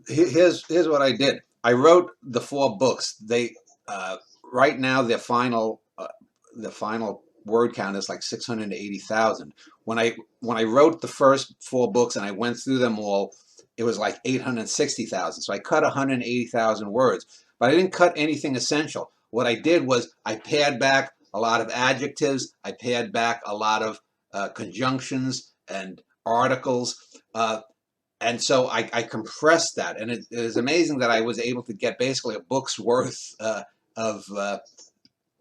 here's what I did. I wrote the 4 books. They right now the final word count is like 680,000. When I wrote the first 4 books and I went through them all, it was like 860,000. So I cut 180,000 words, but I didn't cut anything essential. What I did was I pared back a lot of adjectives. I pared back a lot of conjunctions and articles. And so I compressed that, and it is amazing that I was able to get basically a book's worth of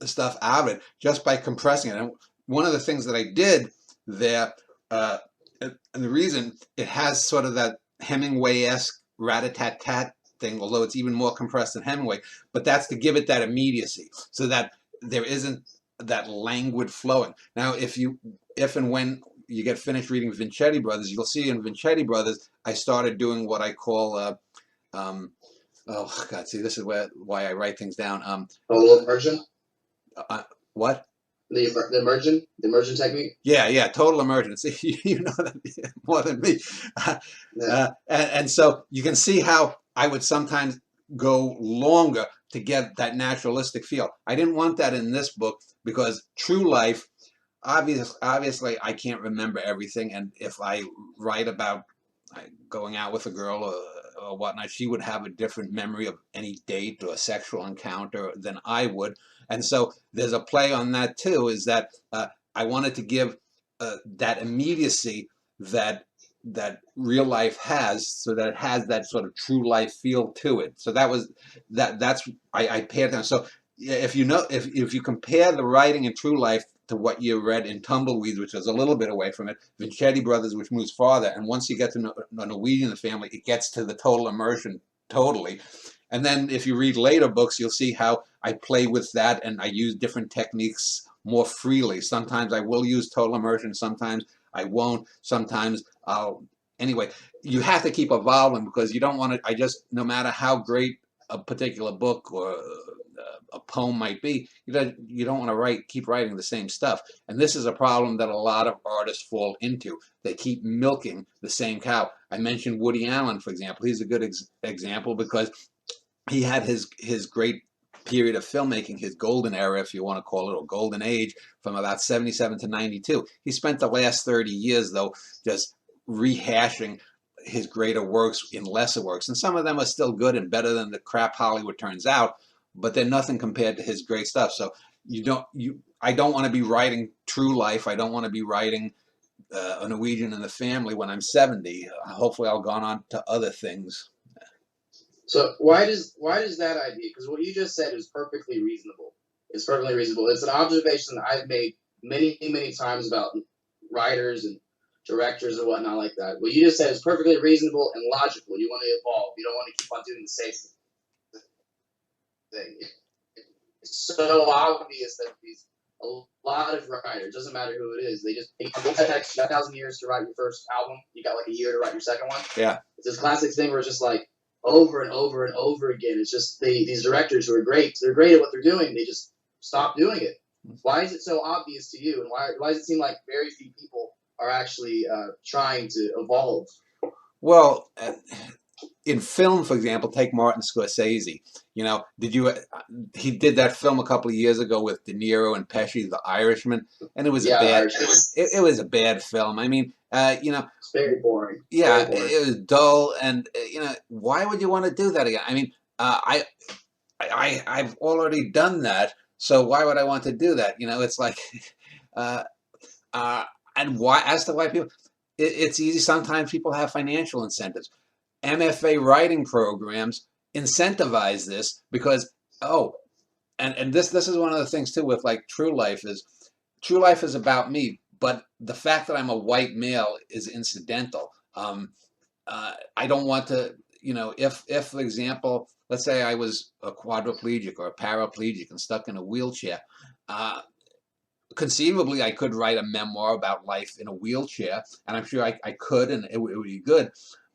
stuff out of it just by compressing it. And one of the things that I did there, and the reason it has sort of that Hemingway-esque rat-a-tat-tat thing, although it's even more compressed than Hemingway, but that's to give it that immediacy, so that there isn't that languid flowing. Now, if and when you get finished reading Vincetti Brothers, you'll see in Vincetti Brothers, I started doing what I call, oh God, see, this is why I write things down. Total immersion? What? The immersion technique? Yeah, total immersion. See, you know that more than me. And so you can see how I would sometimes go longer to get that naturalistic feel. I didn't want that in this book because true life, obviously I can't remember everything, and if I write about going out with a girl or whatnot, she would have a different memory of any date or sexual encounter than I would. And so there's a play on that too, is that I wanted to give that immediacy that real life has, so that it has that sort of true life feel to it. So that's I pared down. So if you compare the writing in True Life to what you read in Tumbleweeds, which is a little bit away from it, Vincetti Brothers, which moves farther, and once you get to Norwegian the Family, it gets to the total immersion totally. And then if you read later books, you'll see how I play with that and I use different techniques more freely. Sometimes I will use total immersion, sometimes I won't, sometimes I'll. Anyway, you have to keep evolving because you don't want to, no matter how great a particular book or a poem might be, you don't want to keep writing the same stuff. And this is a problem that a lot of artists fall into. They keep milking the same cow. I mentioned Woody Allen, for example. He's a good example because he had his great period of filmmaking, his golden era, if you want to call it, or golden age, from about 77 to 92. He spent the last 30 years, though, just rehashing his greater works in lesser works. And some of them are still good and better than the crap Hollywood turns out, but they're nothing compared to his great stuff. So I don't want to be writing True Life. I don't want to be writing a Norwegian in the Family when I'm 70. Hopefully I'll gone on to other things. So why does that idea? Because what you just said is perfectly reasonable. It's perfectly reasonable. It's an observation that I've made many, many times about writers and directors and whatnot like that. What you just said is perfectly reasonable and logical. You want to evolve. You don't want to keep on doing the same thing. It's so obvious that a lot of writers, doesn't matter who it is, they just take 1,000 years to write your first album. You got like a year to write your second one. Yeah. It's this classic thing where it's just like over and over and over again. It's just these directors who are great. They're great at what they're doing. They just stop doing it. Why is it so obvious to you? And why does it seem like very few people are actually trying to evolve? Well, in film, for example, take Martin Scorsese. You know, he did that film a couple of years ago with De Niro and Pesci, The Irishman, and it was it was a bad film. I mean, it's very boring. Yeah, very boring. It was dull, and why would you want to do that again? I mean, I've already done that, so why would I want to do that? It's like, and why? As to why people, it's easy. Sometimes people have financial incentives. MFA writing programs incentivize this because and this is one of the things too with like True Life is about me, but the fact that I'm a white male is incidental. I don't want to, if for example, let's say I was a quadriplegic or a paraplegic and stuck in a wheelchair, conceivably I could write a memoir about life in a wheelchair, and I'm sure I could, and it would be good.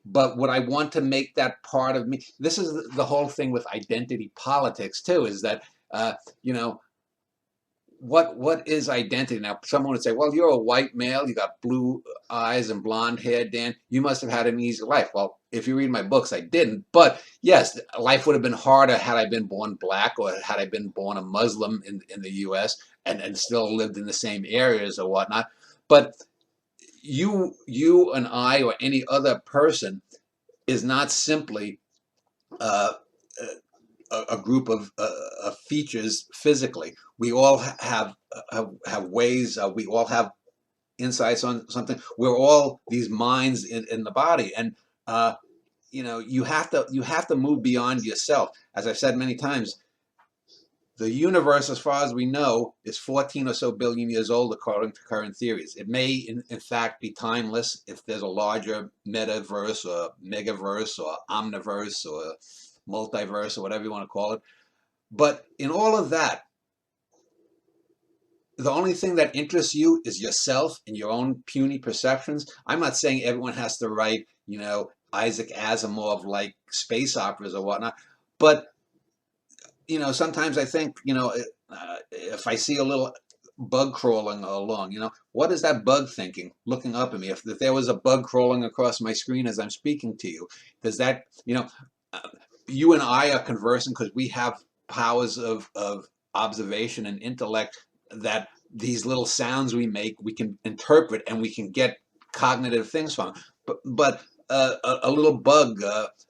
But would I want to make that part of me? This is the whole thing with identity politics too, is that, what is identity? Now, someone would say, well, you're a white male, you got blue eyes and blonde hair, Dan. You must have had an easy life. Well, if you read my books, I didn't. But yes, life would have been harder had I been born black or had I been born a Muslim in the US and still lived in the same areas or whatnot. But you and I or any other person is not simply uh, a group of features physically. We all have ways. We all have insights on something. We're all these minds in the body, and you have to move beyond yourself. As I've said many times, the universe, as far as we know, is 14 or so billion years old according to current theories. It may, in fact, be timeless if there's a larger metaverse or megaverse or omniverse or multiverse or whatever you want to call it. But in all of that, the only thing that interests you is yourself and your own puny perceptions. I'm not saying everyone has to write, Isaac Asimov like space operas or whatnot, but sometimes I think, if I see a little bug crawling along, what is that bug thinking, looking up at me? If there was a bug crawling across my screen as I'm speaking to you, does that, you and I are conversing because we have powers of observation and intellect that these little sounds we make, we can interpret and we can get cognitive things from. But a little bug,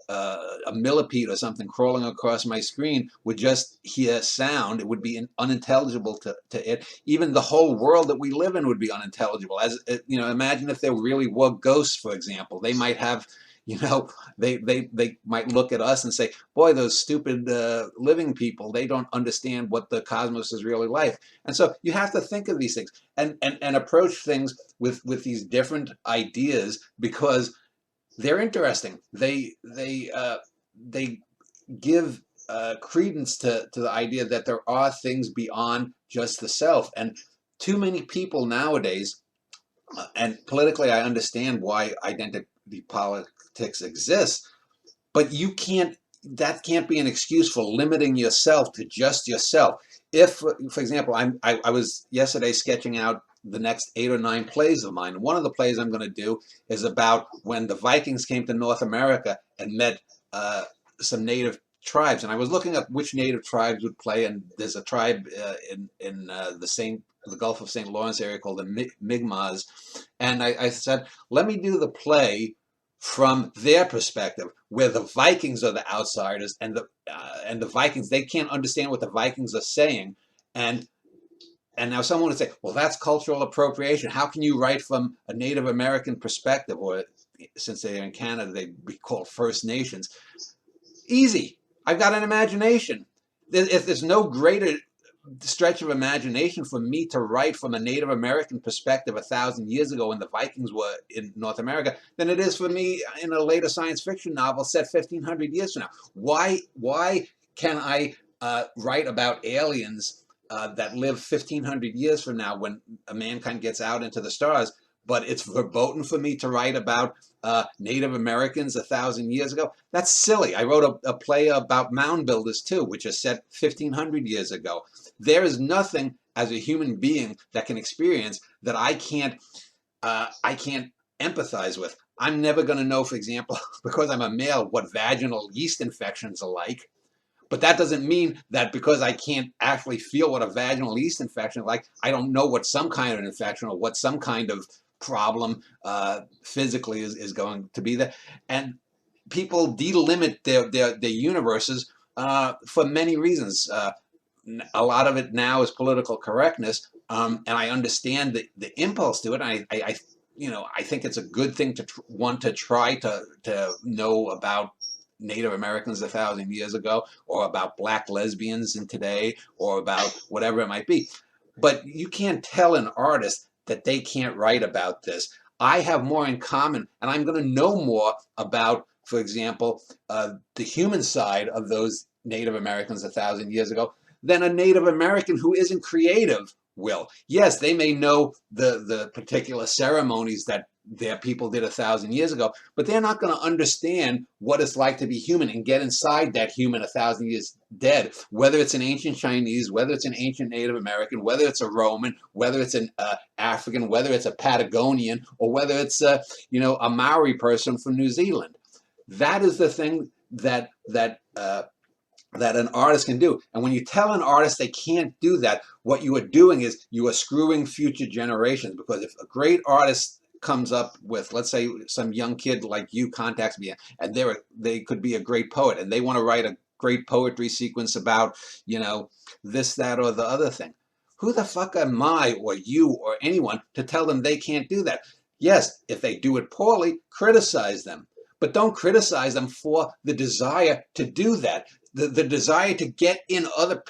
a millipede or something crawling across my screen would just hear sound. It would be unintelligible to it. Even the whole world that we live in would be unintelligible. As imagine if there really were ghosts, for example. They might have, they might look at us and say, boy, those stupid living people, they don't understand what the cosmos is really like. And so you have to think of these things and approach things with these different ideas, because they're interesting. They give credence to the idea that there are things beyond just the self. And too many people nowadays, and politically, I understand why identity politics exists, but that can't be an excuse for limiting yourself to just yourself. If, for example, I was yesterday sketching out the next 8 or 9 plays of mine. One of the plays I'm going to do is about when the Vikings came to North America and met some native tribes. And I was looking up which native tribes would play, and there's a tribe in the Gulf of St. Lawrence area called the Mi'kmaq. And I said, let me do the play from their perspective, where the Vikings are the outsiders, and the Vikings, they can't understand what the Vikings are saying. And now someone would say, well, that's cultural appropriation. How can you write from a Native American perspective? Or since they're in Canada, they'd be called First Nations. Easy. I've got an imagination. If there's no greater stretch of imagination for me to write from a Native American perspective 1,000 years ago when the Vikings were in North America than it is for me in a later science fiction novel set 1,500 years from now. Why can I write about aliens that live 1,500 years from now when mankind gets out into the stars, but it's verboten for me to write about Native Americans 1,000 years ago? That's silly. I wrote a play about mound builders too, which is set 1,500 years ago. There is nothing as a human being that can experience that I can't empathize with. I'm never going to know, for example, because I'm a male, what vaginal yeast infections are like. But that doesn't mean that because I can't actually feel what a vaginal yeast infection is like, I don't know what some kind of infection or what some kind of problem physically is going to be there. And people delimit their universes for many reasons. A lot of it now is political correctness, and I understand the impulse to it. I think it's a good thing to want to try to know about Native Americans 1,000 years ago, or about black lesbians in today, or about whatever it might be. But you can't tell an artist that they can't write about this. I have more in common, and I'm going to know more about, for example, the human side of those Native Americans 1,000 years ago than a Native American who isn't creative will. Yes, they may know the particular ceremonies that their people did 1,000 years ago, but they're not going to understand what it's like to be human and get inside that human 1,000 years dead, whether it's an ancient Chinese, whether it's an ancient Native American, whether it's a Roman, whether it's an African, whether it's a Patagonian, or whether it's a Maori person from New Zealand. That is the thing that an artist can do. And when you tell an artist they can't do that, what you are doing is you are screwing future generations. Because if a great artist comes up with, let's say, some young kid like you contacts me, and they could be a great poet, and they want to write a great poetry sequence about, this, that, or the other thing. Who the fuck am I or you or anyone to tell them they can't do that? Yes, if they do it poorly, criticize them. But don't criticize them for the desire to do that. The desire to get in other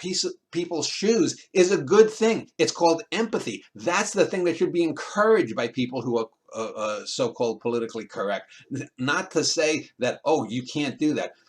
people's shoes is a good thing. It's called empathy. That's the thing that should be encouraged by people who are so-called politically correct. Not to say that, oh, you can't do that.